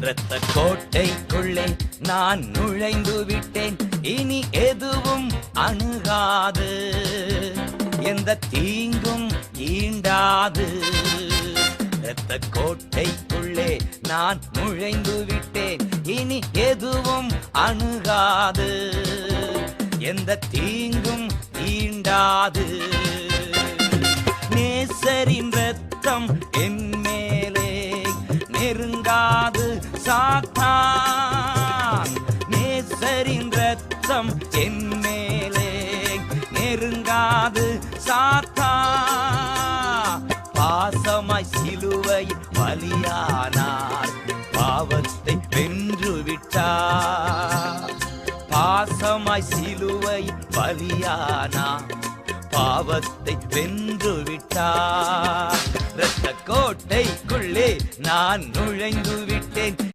இரத்த கோட்டைக்குள்ளே நான் நுழைந்து விட்டேன். இனி எதுவும் அணுகாது, எந்த தீங்கும் ஈண்டாது. இரத்த கோட்டைக்குள்ளே நான் நுழைந்து விட்டேன். இனி எதுவும் அணுகாது, எந்த தீங்கும் ஈண்டாது. நேசரின் இரத்தம் என் மேலே நெருங்காது சாத்தான். நேசரின் இரத்தம் என் மேலே நெருங்காது சாத்தான். பாசமாய் சிலுவை பலியானார், பாவத்தை வென்று விட்டார். பாசமாய் சிலுவை பலியானார், பாவத்தை வென்று விட்டார். இரத்த கோட்டைக்குள்ளே நான் நுழைந்து விட்டேன்.